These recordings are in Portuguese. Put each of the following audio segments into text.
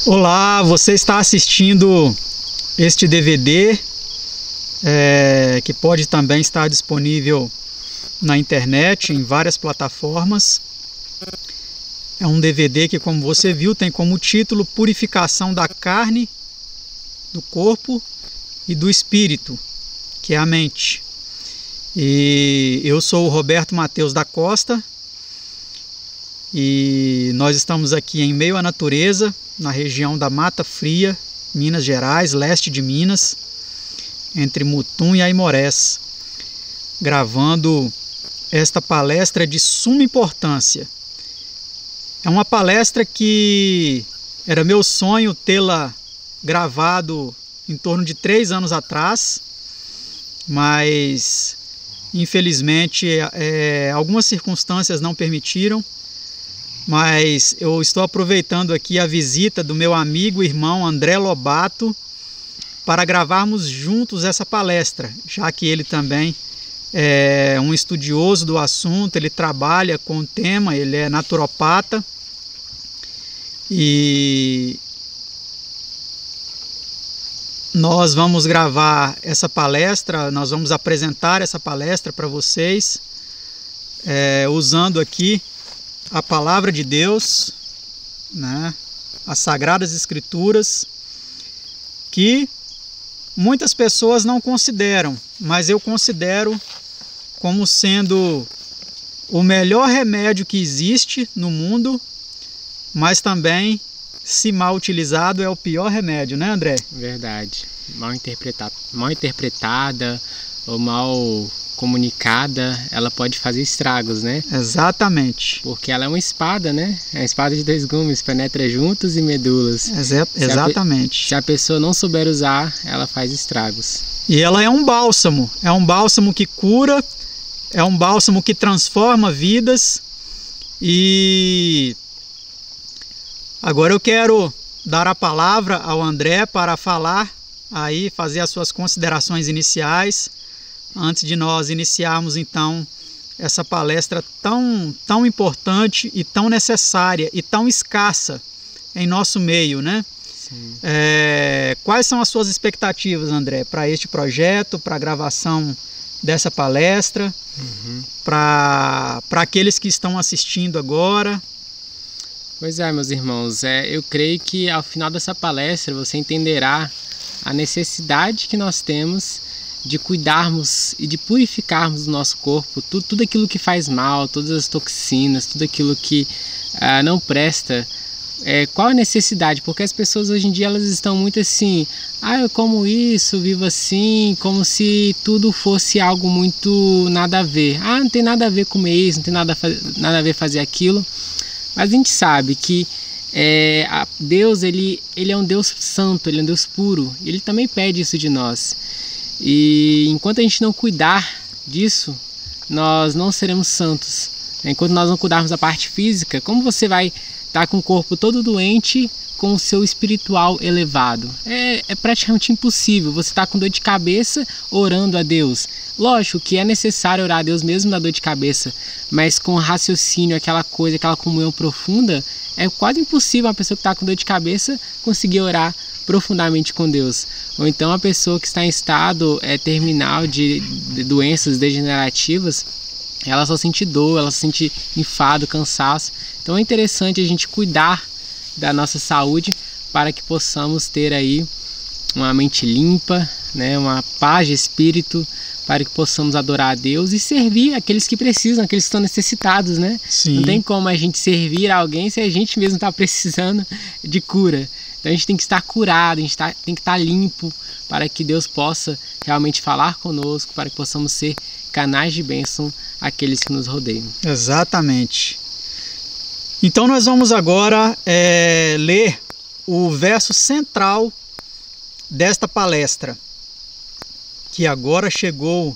Olá, você está assistindo este DVD que pode também estar disponível na internet, em várias plataformas. É um DVD que, como você viu, tem como título Purificação da Carne, do Corpo e do Espírito, que é a mente. E eu sou o Roberto Matheus da Costa e nós estamos aqui em meio à natureza, na região da Mata Fria, Minas Gerais, leste de Minas, entre Mutum e Aimorés, gravando esta palestra de suma importância. É uma palestra que era meu sonho tê-la gravado em torno de 3 anos atrás, mas infelizmente algumas circunstâncias não permitiram. Mas eu estou aproveitando aqui a visita do meu amigo e irmão André Lobato para gravarmos juntos essa palestra, já que ele também é um estudioso do assunto, ele trabalha com o tema, ele é naturopata e nós vamos gravar essa palestra, nós vamos apresentar essa palestra para vocês, usando aqui a palavra de Deus, né? As Sagradas Escrituras, que muitas pessoas não consideram, mas eu considero como sendo o melhor remédio que existe no mundo, mas também, se mal utilizado, é o pior remédio, né, André? Verdade. Mal interpretada ou mal comunicada, ela pode fazer estragos, né? Exatamente. Porque ela é uma espada, né? É uma espada de 2 gumes, penetra juntos e medulas. Exatamente. Se a pessoa não souber usar, ela faz estragos. E ela é um bálsamo que cura, é um bálsamo que transforma vidas. E agora eu quero dar a palavra ao André para falar aí, fazer as suas considerações iniciais, antes de nós iniciarmos então essa palestra tão importante e tão necessária e tão escassa em nosso meio, né? Sim. Quais são as suas expectativas, André, para este projeto, para a gravação dessa palestra, para aqueles que estão assistindo agora? Pois é, meus irmãos, eu creio que ao final dessa palestra você entenderá a necessidade que nós temos de cuidarmos e de purificarmos o nosso corpo, tudo aquilo que faz mal, todas as toxinas, tudo aquilo que não presta. Qual a necessidade? Porque as pessoas hoje em dia elas estão muito assim, eu como isso, vivo assim, como se tudo fosse algo muito nada a ver. Não tem nada a ver comer isso, não tem nada a ver fazer aquilo. Mas a gente sabe que Deus ele é um Deus santo, ele é um Deus puro, e ele também pede isso de nós. E enquanto a gente não cuidar disso, nós não seremos santos. Enquanto nós não cuidarmos da parte física, como você vai estar com o corpo todo doente com o seu espiritual elevado? É praticamente impossível. Você está com dor de cabeça orando a Deus. Lógico que é necessário orar a Deus mesmo na dor de cabeça, mas com raciocínio, aquela comunhão profunda, é quase impossível uma pessoa que está com dor de cabeça conseguir orar profundamente com Deus. Ou então a pessoa que está em estado terminal de doenças degenerativas, ela só sente dor, ela sente enfado, cansaço. Então é interessante a gente cuidar da nossa saúde para que possamos ter aí uma mente limpa, né, uma paz de espírito, para que possamos adorar a Deus e servir aqueles que precisam, aqueles que estão necessitados, né? Sim. Não tem como a gente servir a alguém se a gente mesmo está precisando de cura. Então a gente tem que estar curado, a gente tem que estar limpo para que Deus possa realmente falar conosco, para que possamos ser canais de bênção àqueles que nos rodeiam. Exatamente. Então nós vamos agora ler o verso central desta palestra, que agora chegou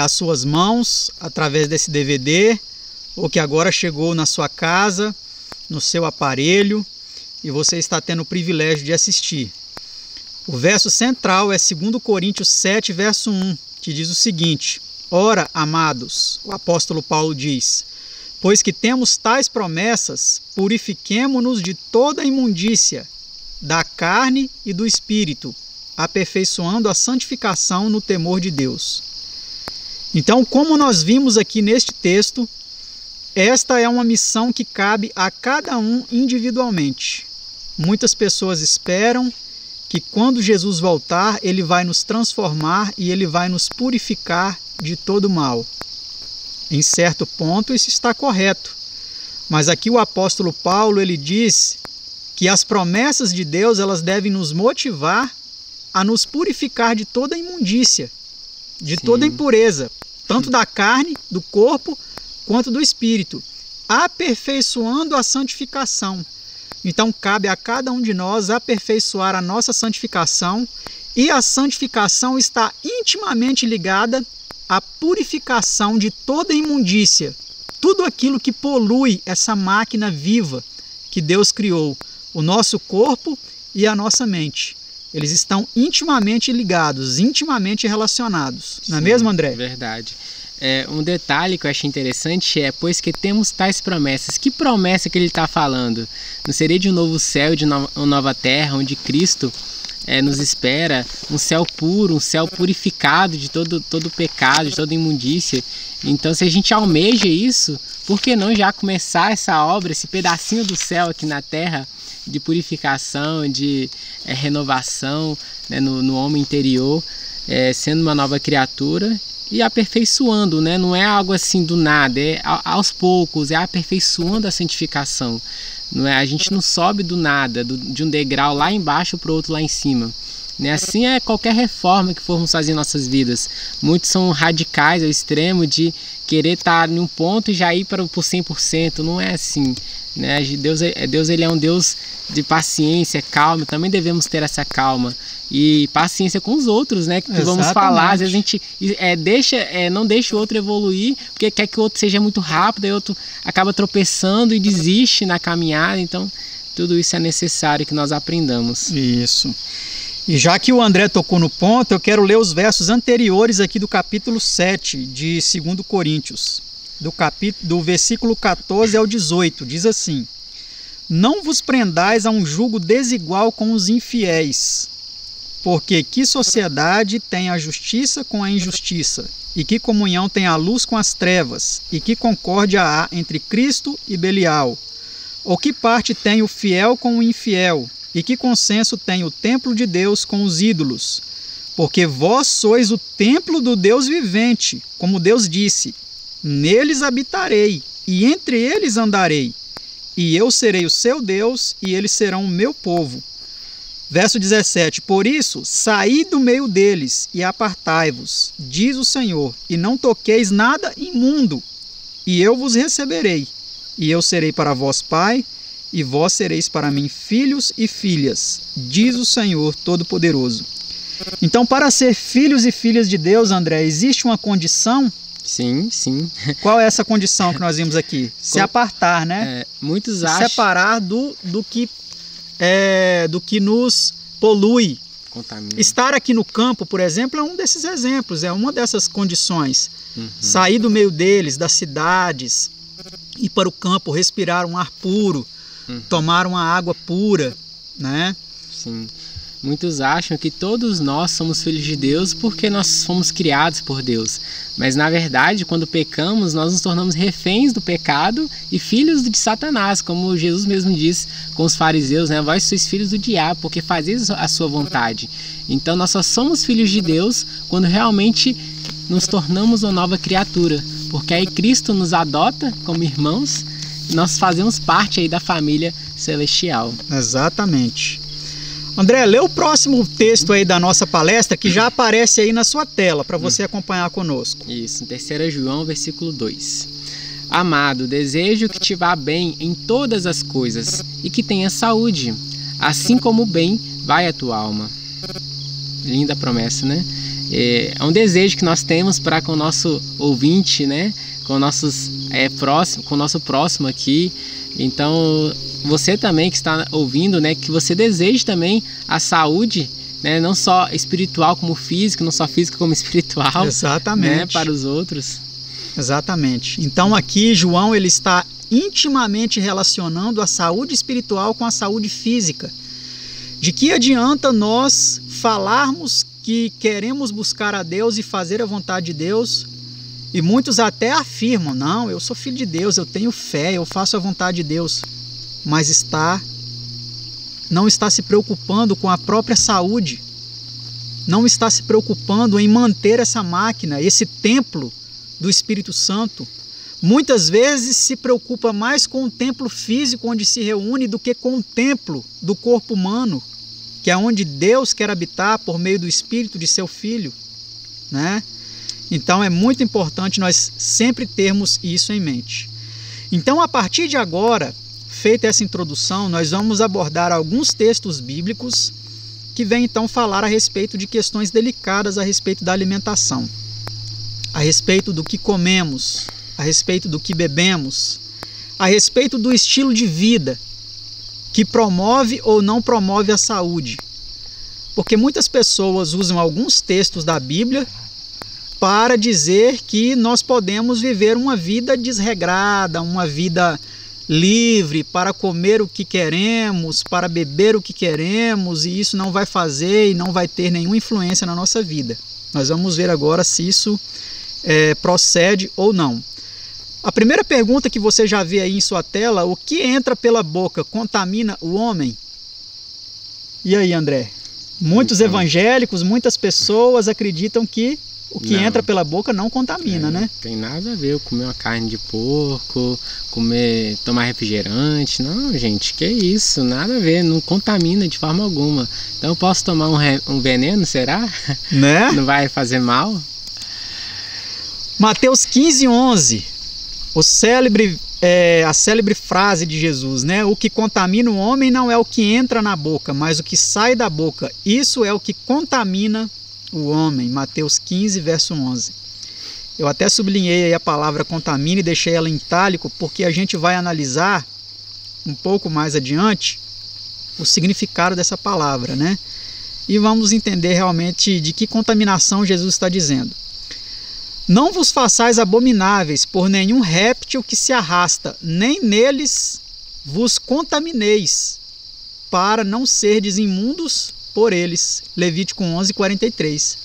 às suas mãos através desse DVD, ou que agora chegou na sua casa, no seu aparelho, e você está tendo o privilégio de assistir. O verso central é 2 Coríntios 7, verso 1, que diz o seguinte: Ora, amados, o apóstolo Paulo diz, Pois que temos tais promessas, purifiquemo-nos de toda imundícia, da carne e do espírito, aperfeiçoando a santificação no temor de Deus. Então, como nós vimos aqui neste texto, esta é uma missão que cabe a cada um individualmente. Muitas pessoas esperam que quando Jesus voltar, ele vai nos transformar e ele vai nos purificar de todo mal. Em certo ponto isso está correto, mas aqui o apóstolo Paulo ele diz que as promessas de Deus elas devem nos motivar a nos purificar de toda imundícia, de toda impureza, tanto da carne, do corpo, quanto do espírito, aperfeiçoando a santificação. Então cabe a cada um de nós aperfeiçoar a nossa santificação, e a santificação está intimamente ligada à purificação de toda imundícia, tudo aquilo que polui essa máquina viva que Deus criou, o nosso corpo e a nossa mente. Eles estão intimamente ligados, intimamente relacionados. Não é mesmo, André? Verdade. Um detalhe que eu achei interessante é, pois que temos tais promessas. Que promessa que ele está falando? Não seria de um novo céu, de uma nova terra, onde Cristo nos espera, um céu puro, um céu purificado de todo pecado, de toda imundícia. Então, se a gente almeja isso, por que não já começar essa obra, esse pedacinho do céu aqui na terra, de purificação, de renovação, né, no homem interior, sendo uma nova criatura e aperfeiçoando, né? Não é algo assim do nada, é aos poucos, é aperfeiçoando a santificação. Não é, a gente não sobe do nada, de um degrau lá embaixo para o outro lá em cima. Né? Assim é qualquer reforma que formos fazer em nossas vidas. Muitos são radicais ao extremo de querer estar em um ponto e já ir para o 100%. Não é assim. Né? Deus ele é um Deus de paciência, calma. Também devemos ter essa calma. E paciência com os outros, né? Que vamos falar, às vezes a gente não deixa o outro evoluir, porque quer que o outro seja muito rápido, aí o outro acaba tropeçando e desiste na caminhada. Então, tudo isso é necessário que nós aprendamos. Isso. E já que o André tocou no ponto, eu quero ler os versos anteriores aqui do capítulo 7 de 2 Coríntios, do versículo 14 ao 18, diz assim: Não vos prendais a um jugo desigual com os infiéis, porque que sociedade tem a justiça com a injustiça? E que comunhão tem a luz com as trevas? E que concórdia há entre Cristo e Belial? Ou que parte tem o fiel com o infiel? E que consenso tem o templo de Deus com os ídolos? Porque vós sois o templo do Deus vivente, como Deus disse: Neles habitarei, e entre eles andarei. E eu serei o seu Deus, e eles serão o meu povo. Verso 17: Por isso, saí do meio deles e apartai-vos, diz o Senhor, e não toqueis nada imundo, e eu vos receberei, e eu serei para vós pai, e vós sereis para mim filhos e filhas, diz o Senhor Todo-Poderoso. Então, para ser filhos e filhas de Deus, André, existe uma condição? Sim, sim. Qual é essa condição que nós vimos aqui? Se apartar, né? Muitos acham... Separar do que nos polui. Contamina. Estar aqui no campo, por exemplo, é um desses exemplos, é uma dessas condições. Sair do meio deles, das cidades, ir para o campo, respirar um ar puro, tomar uma água pura, né? Sim. Muitos acham que todos nós somos filhos de Deus porque nós fomos criados por Deus. Mas, na verdade, quando pecamos, nós nos tornamos reféns do pecado e filhos de Satanás, como Jesus mesmo diz com os fariseus, né? Vós sois filhos do diabo, porque fazeis a sua vontade. Então, nós só somos filhos de Deus quando realmente nos tornamos uma nova criatura. Porque aí Cristo nos adota como irmãos e nós fazemos parte aí da família celestial. Exatamente. André, lê o próximo texto aí da nossa palestra, que já aparece aí na sua tela, para você acompanhar conosco. Isso, em 3 João, versículo 2. Amado, desejo que te vá bem em todas as coisas e que tenha saúde, assim como bem vai a tua alma. Linda promessa, né? É um desejo que nós temos para com o nosso ouvinte, né? Com o nosso próximo aqui. Então, você também que está ouvindo, né, que você deseje também a saúde, né, não só espiritual como física, não só física como espiritual. Exatamente. Né, para os outros. Exatamente. Então aqui João ele está intimamente relacionando a saúde espiritual com a saúde física. De que adianta nós falarmos que queremos buscar a Deus e fazer a vontade de Deus, e muitos até afirmam, não, eu sou filho de Deus, eu tenho fé, eu faço a vontade de Deus, mas não está se preocupando com a própria saúde, não está se preocupando em manter essa máquina, esse templo do Espírito Santo. Muitas vezes se preocupa mais com o templo físico onde se reúne do que com o templo do corpo humano, que é onde Deus quer habitar por meio do Espírito de seu Filho, né? Então é muito importante nós sempre termos isso em mente. Então, a partir de agora, feita essa introdução, nós vamos abordar alguns textos bíblicos que vêm então falar a respeito de questões delicadas a respeito da alimentação, a respeito do que comemos, a respeito do que bebemos, a respeito do estilo de vida que promove ou não promove a saúde. Porque muitas pessoas usam alguns textos da Bíblia para dizer que nós podemos viver uma vida desregrada, uma vida livre para comer o que queremos, para beber o que queremos, e isso não vai fazer e não vai ter nenhuma influência na nossa vida. Nós vamos ver agora se isso procede ou não. A primeira pergunta que você já vê aí em sua tela: o que entra pela boca contamina o homem? E aí, André? Muitos evangélicos, muitas pessoas acreditam que o que entra pela boca não contamina, né? Tem nada a ver eu comer uma carne de porco, tomar refrigerante. Não, gente, que isso? Nada a ver, não contamina de forma alguma. Então eu posso tomar um veneno, será? Né? Não vai fazer mal? Mateus 15:11, a célebre frase de Jesus, né? O que contamina o homem não é o que entra na boca, mas o que sai da boca. Isso é o que contamina o homem. Mateus 15, verso 11. Eu até sublinhei aí a palavra contamina e deixei ela em itálico, porque a gente vai analisar um pouco mais adiante o significado dessa palavra, né? E vamos entender realmente de que contaminação Jesus está dizendo. Não vos façais abomináveis por nenhum réptil que se arrasta, nem neles vos contamineis, para não serdes imundos por eles. Levítico 11:43.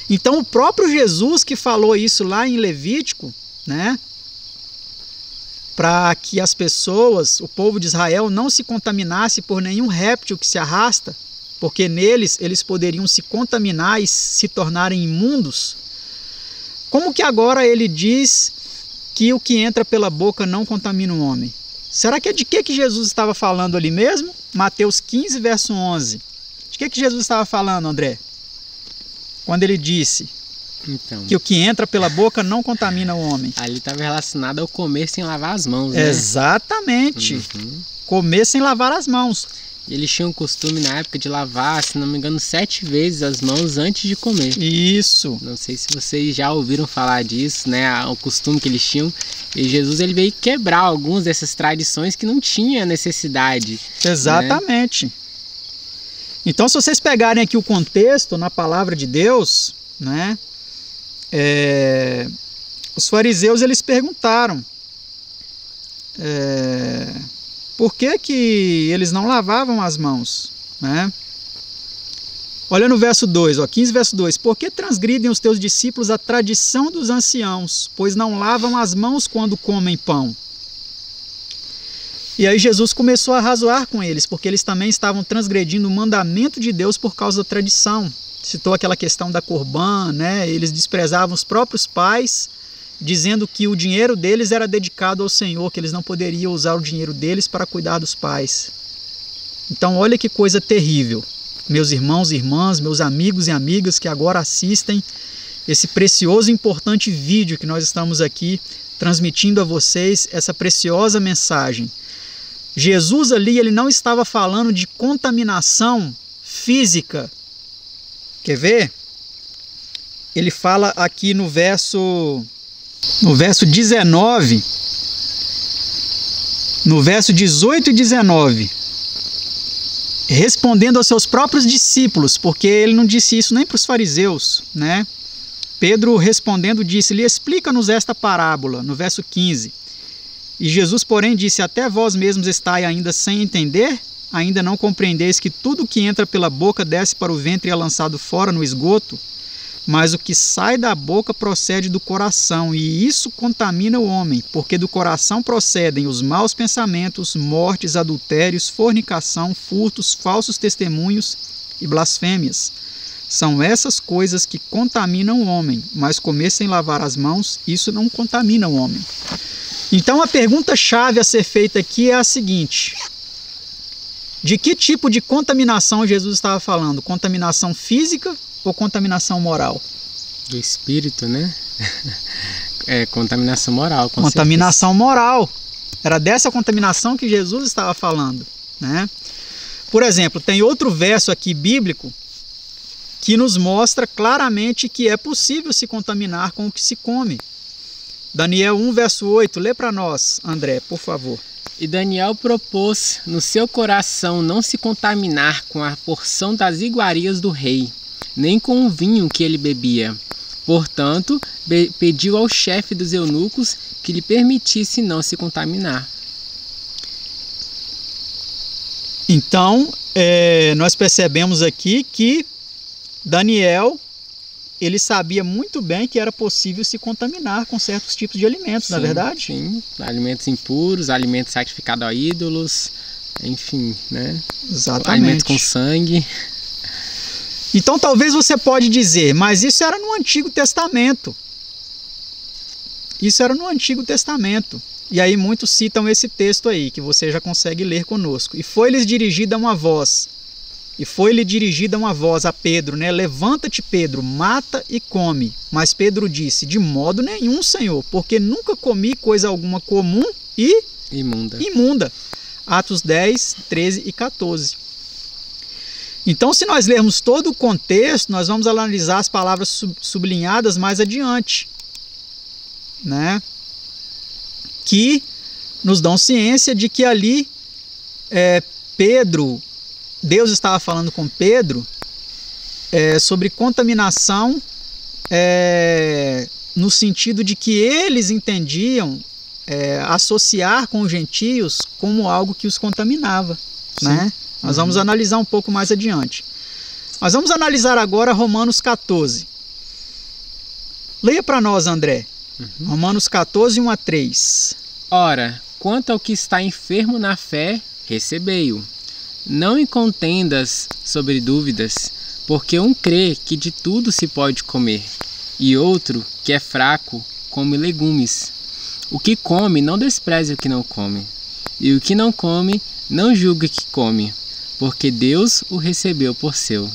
Então o próprio Jesus que falou isso lá em Levítico, né, para que as pessoas, o povo de Israel, não se contaminasse por nenhum réptil que se arrasta, porque neles eles poderiam se contaminar e se tornarem imundos. Como que agora ele diz que o que entra pela boca não contamina o homem? Será que é de que Jesus estava falando ali mesmo? Mateus 15, verso 11. De que Jesus estava falando, André? Quando ele disse que o que entra pela boca não contamina o homem. Ali estava relacionado ao comer sem lavar as mãos, né? Exatamente. Comer sem lavar as mãos. Eles tinham o costume na época de lavar, se não me engano, 7 vezes as mãos antes de comer. Isso. Não sei se vocês já ouviram falar disso, né? O costume que eles tinham. E Jesus ele veio quebrar algumas dessas tradições que não tinha necessidade. Exatamente. Né? Então, se vocês pegarem aqui o contexto na palavra de Deus, né? Os fariseus eles perguntaram por que eles não lavavam as mãos, né? Olha no verso 2, 15 verso 2. Por que transgridem os teus discípulos a tradição dos anciãos, pois não lavam as mãos quando comem pão? E aí Jesus começou a razoar com eles, porque eles também estavam transgredindo o mandamento de Deus por causa da tradição. Citou aquela questão da corbã, né? Eles desprezavam os próprios pais, dizendo que o dinheiro deles era dedicado ao Senhor, que eles não poderiam usar o dinheiro deles para cuidar dos pais. Então olha que coisa terrível. Meus irmãos e irmãs, meus amigos e amigas que agora assistem esse precioso e importante vídeo que nós estamos aqui transmitindo a vocês, essa preciosa mensagem. Jesus ali, ele não estava falando de contaminação física. Quer ver? Ele fala aqui no verso 19, no verso 18 e 19, respondendo aos seus próprios discípulos, porque ele não disse isso nem para os fariseus, né? Pedro respondendo disse-lhe: explica-nos esta parábola, no verso 15. E Jesus, porém, disse: até vós mesmos estáis ainda sem entender? Ainda não compreendeis que tudo que entra pela boca desce para o ventre e é lançado fora no esgoto? Mas o que sai da boca procede do coração, e isso contamina o homem, porque do coração procedem os maus pensamentos, mortes, adultérios, fornicação, furtos, falsos testemunhos e blasfêmias. São essas coisas que contaminam o homem, mas comer sem lavar as mãos, isso não contamina o homem. Então a pergunta-chave a ser feita aqui é a seguinte: de que tipo de contaminação Jesus estava falando? Contaminação física ou contaminação moral? Do espírito, né? É, contaminação moral. Contaminação moral. Era dessa contaminação que Jesus estava falando, né? Por exemplo, tem outro verso aqui bíblico que nos mostra claramente que é possível se contaminar com o que se come. Daniel 1, verso 8. Lê para nós, André, por favor. E Daniel propôs no seu coração não se contaminar com a porção das iguarias do rei, nem com o vinho que ele bebia. Portanto, pediu ao chefe dos eunucos que lhe permitisse não se contaminar. Então, nós percebemos aqui que Daniel, ele sabia muito bem que era possível se contaminar com certos tipos de alimentos, não é verdade? Sim, alimentos impuros, alimentos sacrificados a ídolos, enfim, né? Exatamente. Alimentos com sangue. Então talvez você pode dizer, mas isso era no Antigo Testamento. Isso era no Antigo Testamento. E aí muitos citam esse texto aí, que você já consegue ler conosco. E foi-lhes dirigida uma voz. E foi-lhe dirigida uma voz a Pedro, né? Levanta-te, Pedro, mata e come. Mas Pedro disse: de modo nenhum, Senhor, porque nunca comi coisa alguma comum e imunda. Atos 10, 13 e 14. Então, se nós lermos todo o contexto, nós vamos analisar as palavras sublinhadas mais adiante, né? Que nos dão ciência de que ali Deus estava falando com Pedro sobre contaminação no sentido de que eles entendiam associar com os gentios como algo que os contaminava, né? Nós vamos analisar um pouco mais adiante. Nós vamos analisar agora Romanos 14. Leia para nós, André. Romanos 14, 1 a 3. Ora, quanto ao que está enfermo na fé, recebei-o. Não contendas sobre dúvidas, porque um crê que de tudo se pode comer, e outro, que é fraco, come legumes. O que come, não despreze o que não come, e o que não come, não julgue que come, porque Deus o recebeu por seu.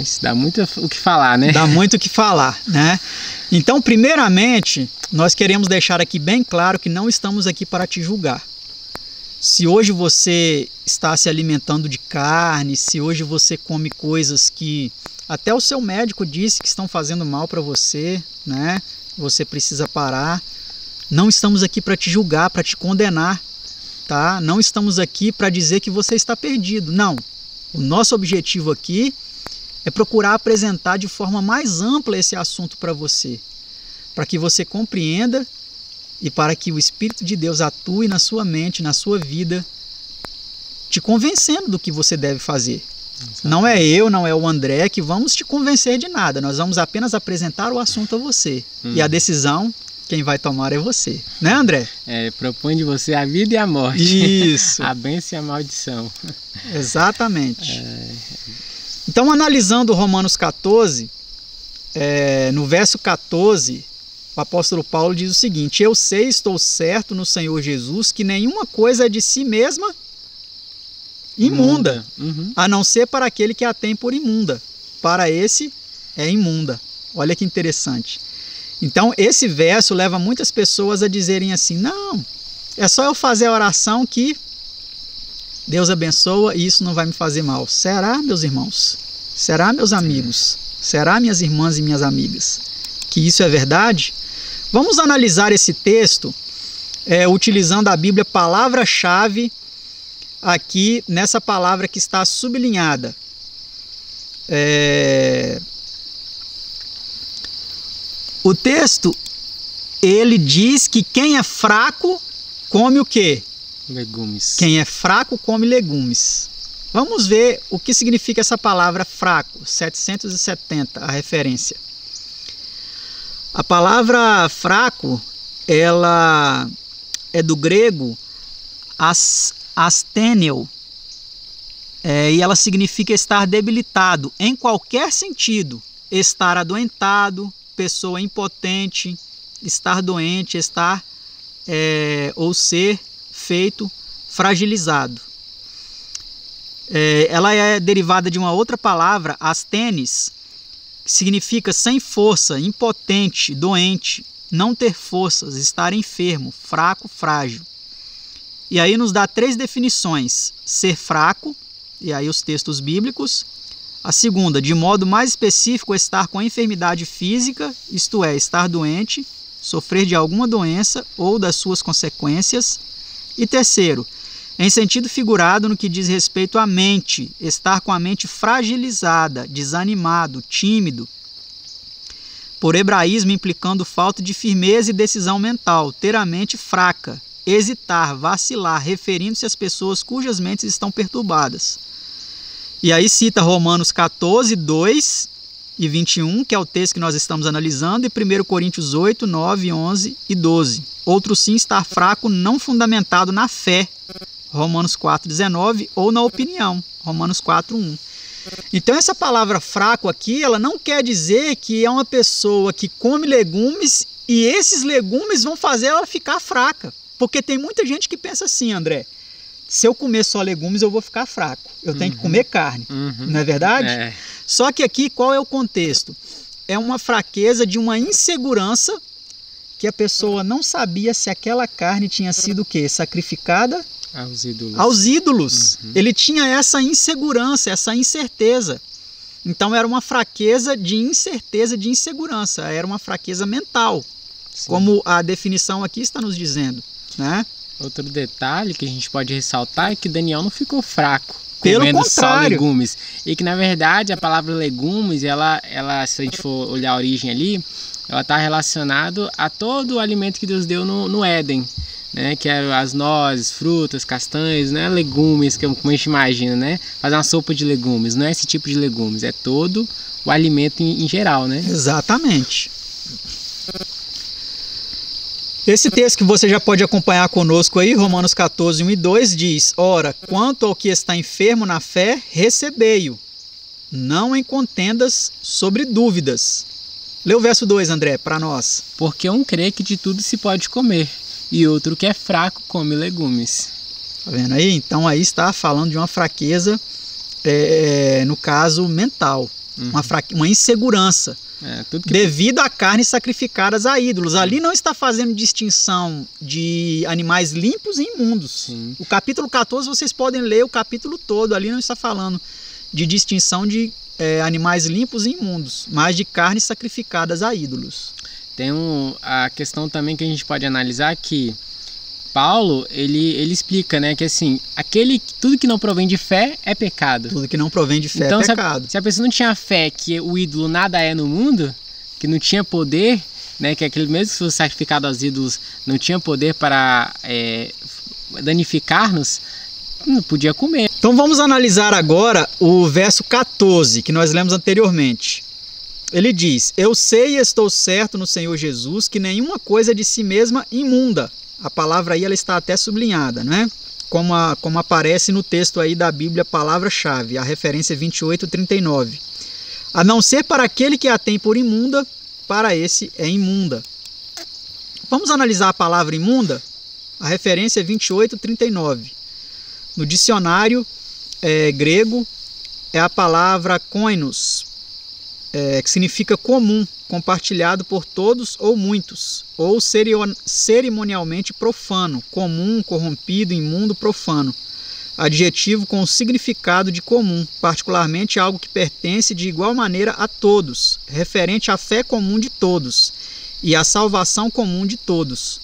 Isso dá muito o que falar, né? Dá muito o que falar, né? Então, primeiramente, nós queremos deixar aqui bem claro que não estamos aqui para te julgar. Se hoje você está se alimentando de carne, se hoje você come coisas que até o seu médico disse que estão fazendo mal para você, né? Você precisa parar. Não estamos aqui para te julgar, para te condenar, tá? Não estamos aqui para dizer que você está perdido. Não. O nosso objetivo aqui é procurar apresentar de forma mais ampla esse assunto para você, para que você compreenda e para que o Espírito de Deus atue na sua mente, na sua vida, te convencendo do que você deve fazer. Exato. Não é eu, não é o André que vamos te convencer de nada. Nós vamos apenas apresentar o assunto a você. E a decisão, quem vai tomar é você. Né, André? Propõe de você a vida e a morte. Isso. A bênção e a maldição. Exatamente. Então, analisando Romanos 14, no verso 14, o apóstolo Paulo diz o seguinte: eu sei, estou certo no Senhor Jesus, que nenhuma coisa é de si mesma imunda, a não ser para aquele que a tem por imunda. Para esse é imunda. Olha que interessante. Então, esse verso leva muitas pessoas a dizerem assim: não, é só eu fazer a oração que Deus abençoa e isso não vai me fazer mal. Será, meus irmãos? Será, meus amigos? Será, minhas irmãs e minhas amigas, que isso é verdade? Vamos analisar esse texto utilizando a Bíblia palavra-chave aqui nessa palavra que está sublinhada. O texto, ele diz que quem é fraco come o quê? Legumes. Quem é fraco come legumes. Vamos ver o que significa essa palavra fraco, 770, a referência. A palavra fraco, ela é do grego astêneo, e ela significa estar debilitado em qualquer sentido, estar adoentado, pessoa impotente, estar doente, estar ou ser feito fragilizado. Ela é derivada de uma outra palavra, asthenes, que significa sem força, impotente, doente, não ter forças, estar enfermo, fraco, frágil. E aí nos dá 3 definições: ser fraco, e aí os textos bíblicos. A segunda, de modo mais específico, estar com enfermidade física, isto é, estar doente, sofrer de alguma doença ou das suas consequências. E terceiro, em sentido figurado no que diz respeito à mente, estar com a mente fragilizada, desanimado, tímido, por hebraísmo implicando falta de firmeza e decisão mental, ter a mente fraca, hesitar, vacilar, referindo-se às pessoas cujas mentes estão perturbadas. E aí cita Romanos 14, 2 e 21, que é o texto que nós estamos analisando, e 1 Coríntios 8, 9, 11 e 12. Outro sim, estar fraco, não fundamentado na fé, Romanos 4, 19, ou na opinião, Romanos 4, 1. Então essa palavra fraco aqui, ela não quer dizer que é uma pessoa que come legumes e esses legumes vão fazer ela ficar fraca. Porque tem muita gente que pensa assim, André, se eu comer só legumes eu vou ficar fraco, eu tenho que comer carne, não é verdade? Só que aqui qual é o contexto? É uma fraqueza de uma insegurança que a pessoa não sabia se aquela carne tinha sido o quê? Sacrificada aos ídolos. Ele tinha essa insegurança, essa incerteza. Então era uma fraqueza de incerteza, de insegurança. Era uma fraqueza mental, como a definição aqui está nos dizendo, né? Outro detalhe que a gente pode ressaltar é que Daniel não ficou fraco Pelo comendo contrário. só legumes. E que na verdade a palavra legumes, ela, se a gente for olhar a origem ali, ela está relacionada a todo o alimento que Deus deu no Éden, né? Que eram as nozes, frutas, castanhas, né? Legumes, como a gente imagina, né? Fazer uma sopa de legumes, não é esse tipo de legumes, é todo o alimento em geral, né? Exatamente. Esse texto que você já pode acompanhar conosco aí, Romanos 14, 1 e 2, diz: ora, quanto ao que está enfermo na fé, recebei-o, não em contendas sobre dúvidas. Lê o verso 2, André, para nós. Porque um crê que de tudo se pode comer, e outro que é fraco come legumes. Tá vendo aí? Então aí está falando de uma fraqueza, no caso mental, uma insegurança. Devido a carnes sacrificadas a ídolos. Ali não está fazendo distinção de animais limpos e imundos. O capítulo 14, vocês podem ler o capítulo todo, ali não está falando de distinção de animais limpos e imundos, mas de carnes sacrificadas a ídolos. Tem a questão também que a gente pode analisar que Paulo, ele explica, né, que assim, tudo que não provém de fé é pecado. Tudo que não provém de fé então, é pecado. Se a pessoa não tinha fé que o ídolo nada é no mundo, que não tinha poder, né, que aquele mesmo que fosse sacrificado aos ídolos não tinha poder para danificar-nos, não podia comer. Então vamos analisar agora o verso 14, que nós lemos anteriormente. Ele diz: eu sei e estou certo no Senhor Jesus que nenhuma coisa de si mesma imunda. A palavra aí ela está até sublinhada, né? Como aparece no texto aí da Bíblia, palavra-chave, a referência 28:39. A não ser para aquele que a tem por imunda, para esse é imunda. Vamos analisar a palavra imunda? A referência é 28:39. No dicionário grego é a palavra koinos, que significa comum, compartilhado por todos ou muitos, ou cerimonialmente profano, comum, corrompido, imundo, profano. Adjetivo com o significado de comum, particularmente algo que pertence de igual maneira a todos, referente à fé comum de todos e à salvação comum de todos.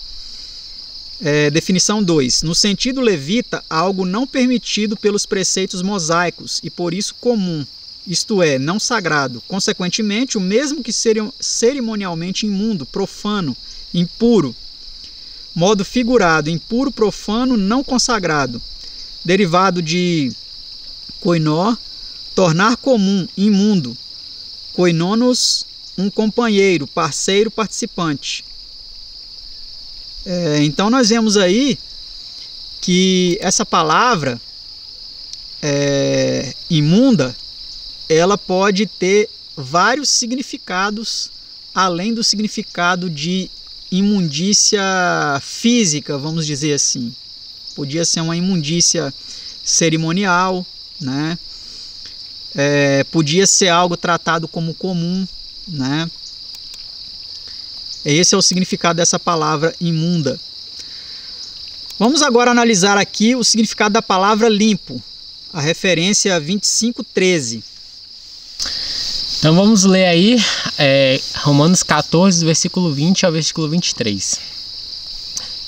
Definição 2. No sentido levita, algo não permitido pelos preceitos mosaicos e por isso comum. isto é, não sagrado. Consequentemente, o mesmo que cerimonialmente imundo, profano, impuro. Modo figurado, impuro, profano, não consagrado. Derivado de koinó, tornar comum, imundo. Koinonos, um companheiro, parceiro, participante. Então nós vemos aí que essa palavra imunda, ela pode ter vários significados além do significado de imundícia física, vamos dizer assim. Podia ser uma imundícia cerimonial, né? Podia ser algo tratado como comum, né? Esse é o significado dessa palavra imunda. Vamos agora analisar aqui o significado da palavra limpo, a referência 25:13. Então vamos ler aí Romanos 14, versículo 20 ao versículo 23.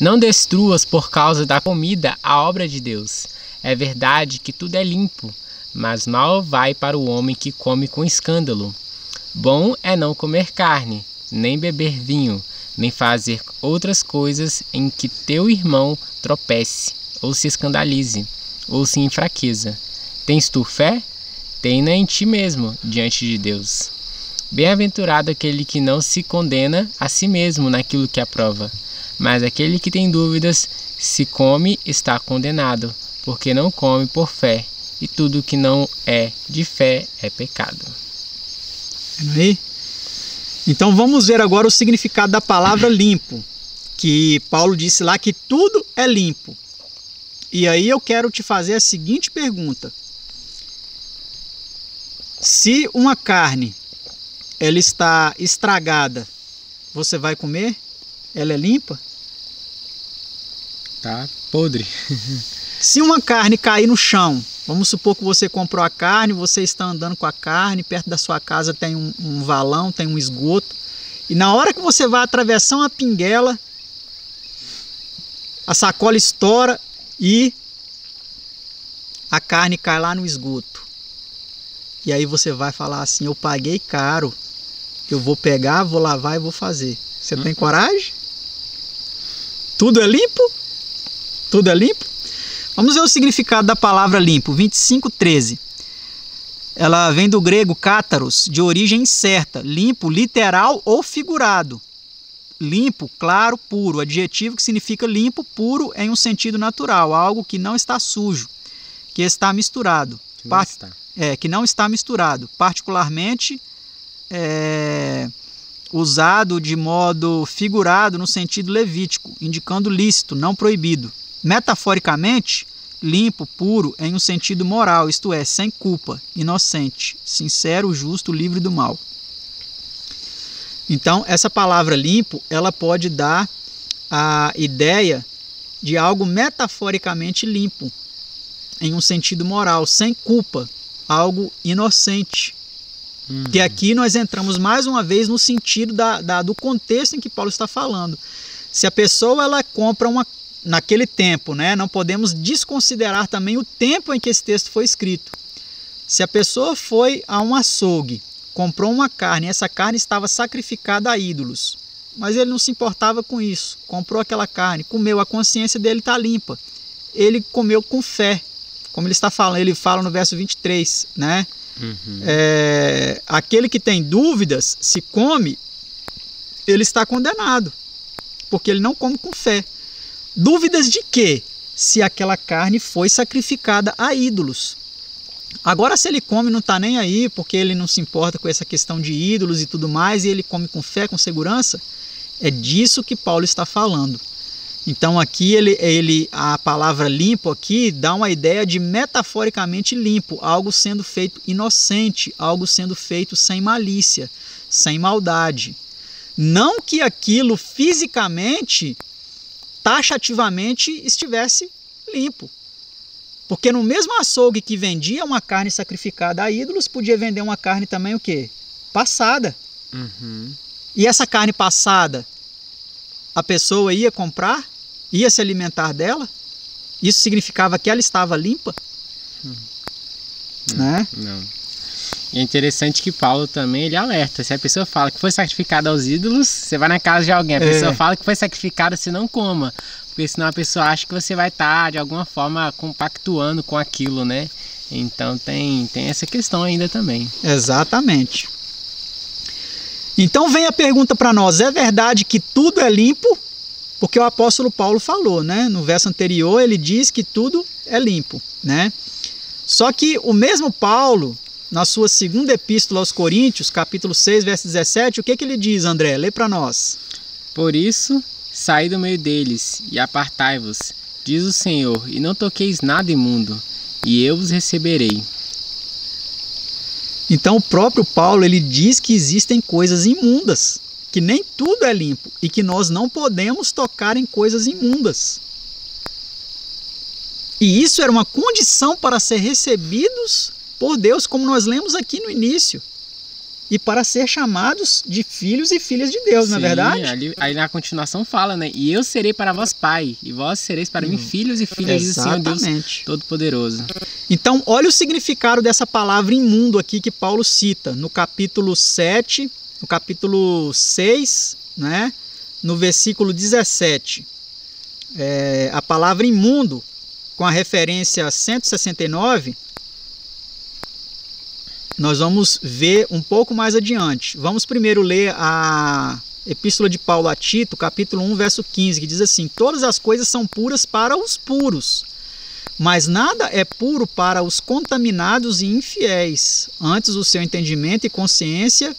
Não destruas por causa da comida a obra de Deus. É verdade que tudo é limpo, mas mal vai para o homem que come com escândalo. Bom é não comer carne, nem beber vinho, nem fazer outras coisas em que teu irmão tropece, ou se escandalize, ou se enfraqueça. Tens tu fé? Tenha em ti mesmo, diante de Deus. Bem-aventurado aquele que não se condena a si mesmo naquilo que aprova, mas aquele que tem dúvidas, se come, está condenado, porque não come por fé, e tudo que não é de fé é pecado. Aí? Então vamos ver agora o significado da palavra limpo, que Paulo disse lá que tudo é limpo. E aí eu quero te fazer a seguinte pergunta: se uma carne ela está estragada, você vai comer? Ela é limpa? Tá podre. Se uma carne cair no chão, vamos supor que você comprou a carne, você está andando com a carne, perto da sua casa tem um valão, tem um esgoto, e na hora que você vai atravessar uma pinguela, a sacola estoura e a carne cai lá no esgoto. E aí você vai falar assim: eu paguei caro, eu vou pegar, vou lavar e vou fazer. Você tem coragem? Tudo é limpo? Tudo é limpo? Vamos ver o significado da palavra limpo, 25:13. Ela vem do grego cátaros, de origem incerta, limpo, literal ou figurado. Limpo, claro, puro, adjetivo que significa limpo, puro em um sentido natural, algo que não está sujo, que está misturado. Que não está misturado, particularmente usado de modo figurado no sentido levítico, indicando lícito, não proibido. Metaforicamente, limpo, puro em um sentido moral, isto é, sem culpa, inocente, sincero, justo, livre do mal. Então, essa palavra limpo, ela pode dar a ideia de algo metaforicamente limpo, em um sentido moral, sem culpa, algo inocente. Que aqui nós entramos mais uma vez no sentido do contexto em que Paulo está falando. Se a pessoa ela compra naquele tempo, né, não podemos desconsiderar também o tempo em que esse texto foi escrito. Se a pessoa foi a um açougue, comprou uma carne, essa carne estava sacrificada a ídolos, mas ele não se importava com isso, comprou aquela carne, comeu, a consciência dele está limpa. Ele comeu com fé, como ele está falando, ele fala no verso 23, né? Aquele que tem dúvidas, se come, ele está condenado, porque ele não come com fé. Dúvidas de quê? Se aquela carne foi sacrificada a ídolos. Agora, se ele come, não está nem aí, porque ele não se importa com essa questão de ídolos e tudo mais, e ele come com fé, com segurança, é disso que Paulo está falando. Então aqui a palavra limpo aqui dá uma ideia de metaforicamente limpo, algo sendo feito inocente, algo sendo feito sem malícia, sem maldade. Não que aquilo fisicamente, taxativamente estivesse limpo. Porque no mesmo açougue que vendia uma carne sacrificada a ídolos, podia vender uma carne também o quê? Passada. E essa carne passada, a pessoa ia comprar? Ia se alimentar dela? Isso significava que ela estava limpa? Né? Não. E é interessante que Paulo também, ele alerta. Se a pessoa fala que foi sacrificada aos ídolos, você vai na casa de alguém, a pessoa fala que foi sacrificada, você não coma. Porque senão a pessoa acha que você vai estar, de alguma forma, compactuando com aquilo, né? Então tem essa questão ainda também. Exatamente. Então vem a pergunta para nós, é verdade que tudo é limpo? Porque o apóstolo Paulo falou, né? No verso anterior ele diz que tudo é limpo, né? Só que o mesmo Paulo, na sua segunda epístola aos Coríntios, capítulo 6, verso 17, o que ele diz, André? Lê para nós. Por isso, saí do meio deles e apartai-vos, diz o Senhor, e não toqueis nada imundo, e eu vos receberei. Então o próprio Paulo, ele diz que existem coisas imundas, que nem tudo é limpo, e que nós não podemos tocar em coisas imundas. E isso era uma condição para ser recebidos por Deus, como nós lemos aqui no início. E para ser chamados de filhos e filhas de Deus, não é verdade? Aí na continuação fala, né? E eu serei para vós pai, e vós sereis para mim filhos e filhas, diz o Senhor Deus Todo-Poderoso. Então, olha o significado dessa palavra imundo aqui que Paulo cita, no capítulo 7, no capítulo 6, né? No versículo 17. A palavra imundo, com a referência 169, nós vamos ver um pouco mais adiante. Vamos primeiro ler a Epístola de Paulo a Tito, capítulo 1, verso 15, que diz assim: todas as coisas são puras para os puros, mas nada é puro para os contaminados e infiéis. Antes o seu entendimento e consciência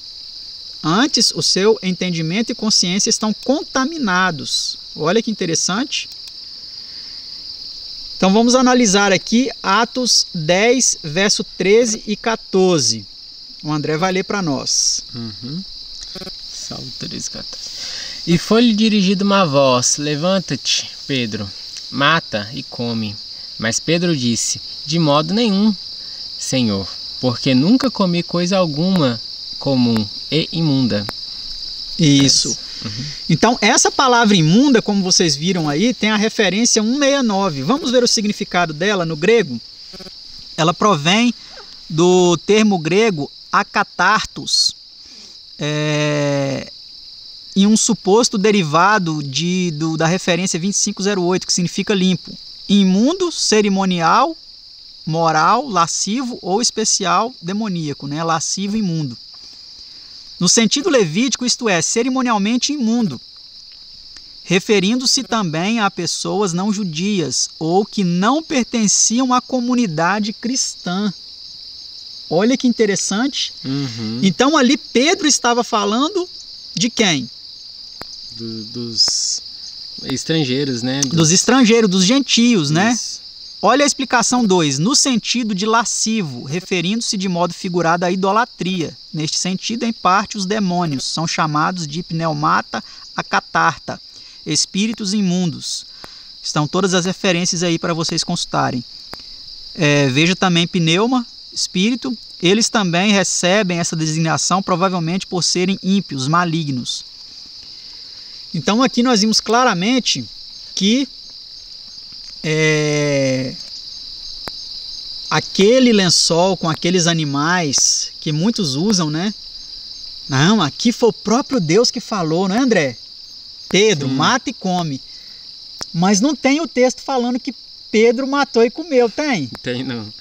estão contaminados. Olha que interessante. Então vamos analisar aqui Atos 10, verso 13 e 14. O André vai ler para nós. Salmo 13, 14. E foi-lhe dirigida uma voz: levanta-te, Pedro, mata e come. Mas Pedro disse: de modo nenhum, Senhor, porque nunca comi coisa alguma comum e imunda. Isso. Então, essa palavra imunda, como vocês viram aí, tem a referência 169. Vamos ver o significado dela no grego? Ela provém do termo grego akatartos, e um suposto derivado da referência 2508, que significa limpo. Imundo, cerimonial, moral, lascivo ou especial, demoníaco, né? Lascivo, imundo. No sentido levítico, isto é, cerimonialmente imundo, referindo-se também a pessoas não judias ou que não pertenciam à comunidade cristã. Olha que interessante. Então ali Pedro estava falando de quem? Dos estrangeiros, né? Dos estrangeiros, dos gentios, né? Isso. Olha a explicação 2, no sentido de lascivo, referindo-se de modo figurado à idolatria. Neste sentido, em parte, os demônios são chamados de pneumata acatarta, espíritos imundos. Estão todas as referências aí para vocês consultarem. Veja também pneuma, espírito. Eles também recebem essa designação, provavelmente por serem ímpios, malignos. Então aqui nós vimos claramente que aquele lençol com aqueles animais que muitos usam, né? Não, aqui foi o próprio Deus que falou, não é, André? Pedro, mata e come. Mas não tem o texto falando que Pedro matou e comeu, tem? Tem não.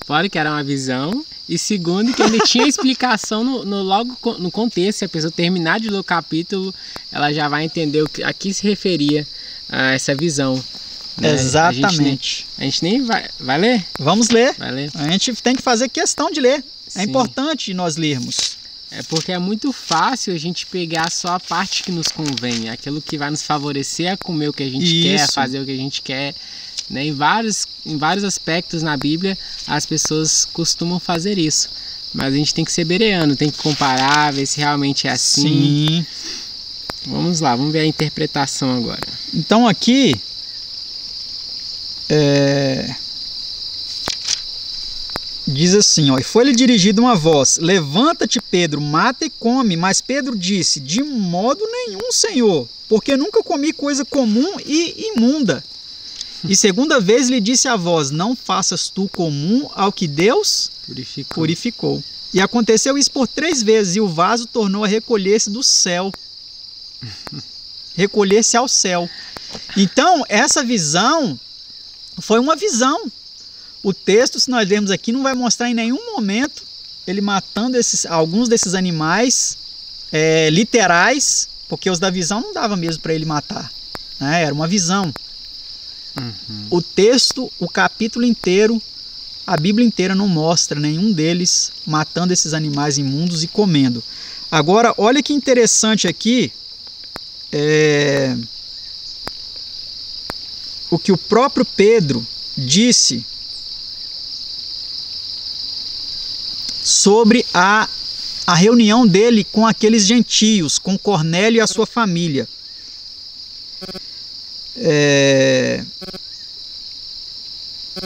Fora que era uma visão, e segundo que ele tinha explicação logo no contexto. Se a pessoa terminar de ler o capítulo, ela já vai entender a que se referia a essa visão. Né? Exatamente. A gente nem vai ler? Vamos ler. Vai ler. A gente tem que fazer questão de ler. Sim. É importante nós lermos. É porque é muito fácil a gente pegar só a parte que nos convém, aquilo que vai nos favorecer a comer o que a gente quer, a fazer o que a gente quer. Né? Em vários aspectos na Bíblia, as pessoas costumam fazer isso. Mas a gente tem que ser bereano, tem que comparar, ver se realmente é assim. Sim. Vamos lá, vamos ver a interpretação agora. Então aqui diz assim, e foi-lhe dirigida uma voz: levanta-te, Pedro, mata e come. Mas Pedro disse: de modo nenhum, Senhor, porque nunca comi coisa comum e imunda. E segunda vez lhe disse a voz: não faças tu comum ao que Deus purificou. E aconteceu isso por 3 vezes, e o vaso tornou a recolher-se do céu. Recolher-se ao céu. Então, essa visão foi uma visão. O texto, se nós lermos aqui, não vai mostrar em nenhum momento ele matando alguns desses animais literais, porque os da visão não dava mesmo para ele matar, né? Era uma visão. O texto, o capítulo inteiro, a Bíblia inteira não mostra nenhum deles matando esses animais imundos e comendo. Agora, olha que interessante aqui, o que o próprio Pedro disse sobre a reunião dele com aqueles gentios, com Cornélio e a sua família.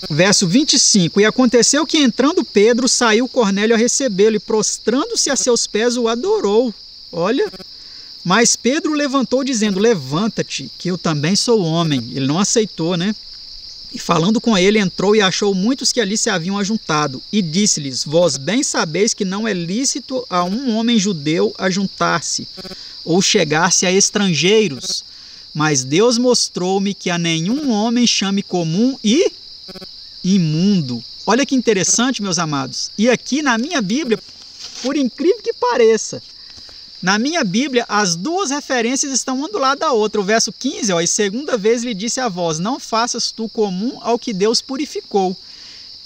Verso 25: e aconteceu que entrando Pedro, saiu Cornélio a recebê-lo, e prostrando-se a seus pés o adorou. Olha, mas Pedro levantou dizendo: levanta-te, que eu também sou homem. Ele não aceitou, né? E falando com ele, entrou e achou muitos que ali se haviam ajuntado, e disse-lhes: vós bem sabeis que não é lícito a um homem judeu ajuntar-se, ou chegar-se a estrangeiros, mas Deus mostrou-me que a nenhum homem chame comum e imundo. Olha que interessante, meus amados. E aqui na minha Bíblia, por incrível que pareça, na minha Bíblia, as duas referências estão uma do lado da outra. O verso 15, e segunda vez lhe disse a voz: não faças tu comum ao que Deus purificou.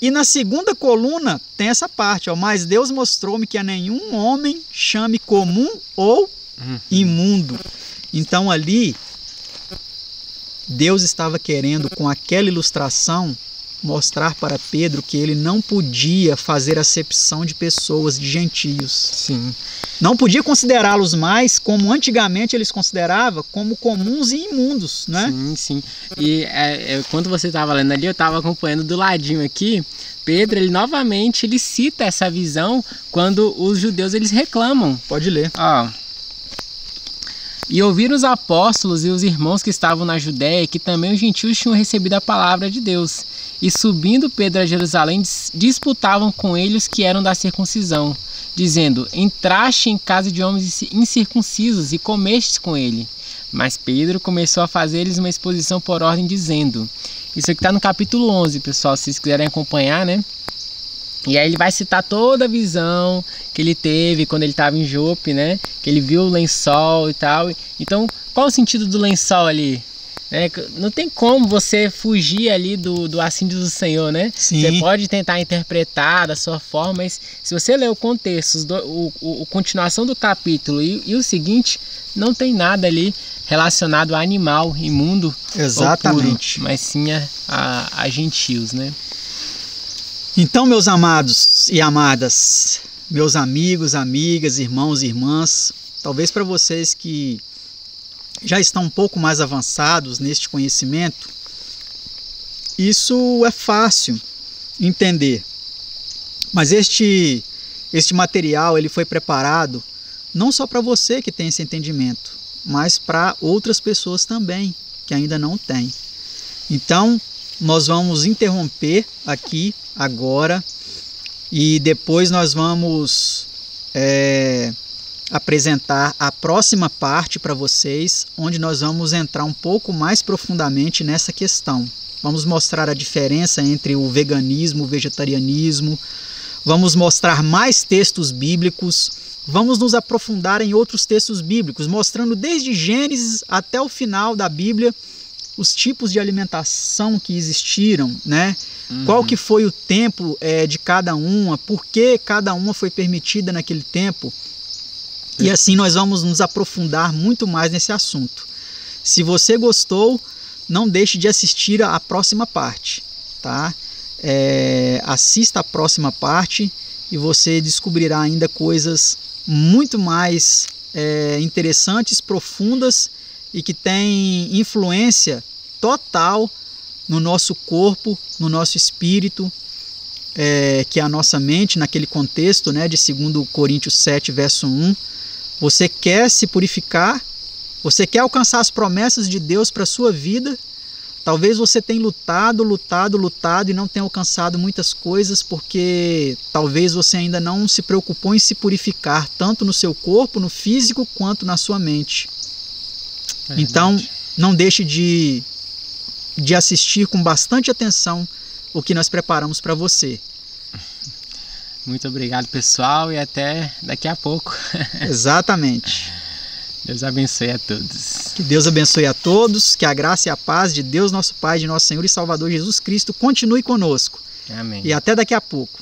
E na segunda coluna tem essa parte, mas Deus mostrou-me que a nenhum homem chame comum ou imundo. Então ali, Deus estava querendo, com aquela ilustração, mostrar para Pedro que ele não podia fazer acepção de pessoas, de gentios. Sim. Não podia considerá-los mais como antigamente eles consideravam, como comuns e imundos, né? Sim, sim. E quando você estava lendo ali, eu estava acompanhando do ladinho aqui. Pedro, ele novamente cita essa visão quando os judeus eles reclamam. Pode ler. E ouviram os apóstolos e os irmãos que estavam na Judéia que também os gentios tinham recebido a palavra de Deus. E subindo Pedro a Jerusalém, disputavam com ele os que eram da circuncisão, dizendo: entraste em casa de homens incircuncisos e comestes com ele. Mas Pedro começou a fazer-lhes uma exposição por ordem, dizendo... Isso aqui está no capítulo 11, pessoal, se vocês quiserem acompanhar, né? E aí ele vai citar toda a visão que ele teve quando ele estava em Jope, né? Que ele viu o lençol e tal. Então, qual o sentido do lençol ali? Não tem como você fugir ali do assim diz o Senhor, né? Sim. Você pode tentar interpretar da sua forma, mas se você ler o contexto, a continuação do capítulo e o seguinte, não tem nada ali relacionado a animal, imundo. Exatamente. Ou puro, mas sim a gentios, né? Então, meus amados e amadas, meus amigos, amigas, irmãos e irmãs, talvez para vocês que já estão um pouco mais avançados neste conhecimento, isso é fácil entender. Mas este material ele foi preparado não só para você que tem esse entendimento, mas para outras pessoas também que ainda não têm. Então, nós vamos interromper aqui agora e depois nós vamos apresentar a próxima parte para vocês, onde nós vamos entrar um pouco mais profundamente nessa questão. Vamos mostrar a diferença entre o veganismo, o vegetarianismo, vamos mostrar mais textos bíblicos, vamos nos aprofundar em outros textos bíblicos, mostrando desde Gênesis até o final da Bíblia os tipos de alimentação que existiram, né? Qual que foi o tempo de cada uma, por que cada uma foi permitida naquele tempo. E assim nós vamos nos aprofundar muito mais nesse assunto. Se você gostou, não deixe de assistir a próxima parte, tá? Assista a próxima parte e você descobrirá ainda coisas muito mais interessantes, profundas e que têm influência total no nosso corpo, no nosso espírito, que é a nossa mente, naquele contexto, né, de 2 Coríntios 7, verso 1. Você quer se purificar? Você quer alcançar as promessas de Deus para a sua vida? Talvez você tenha lutado e não tenha alcançado muitas coisas porque talvez você ainda não se preocupou em se purificar, tanto no seu corpo, no físico, quanto na sua mente. Então, não deixe de assistir com bastante atenção o que nós preparamos para você. Muito obrigado, pessoal, e até daqui a pouco. Exatamente. Deus abençoe a todos. Que Deus abençoe a todos, que a graça e a paz de Deus, nosso Pai, de nosso Senhor e Salvador Jesus Cristo continue conosco. Amém. E até daqui a pouco.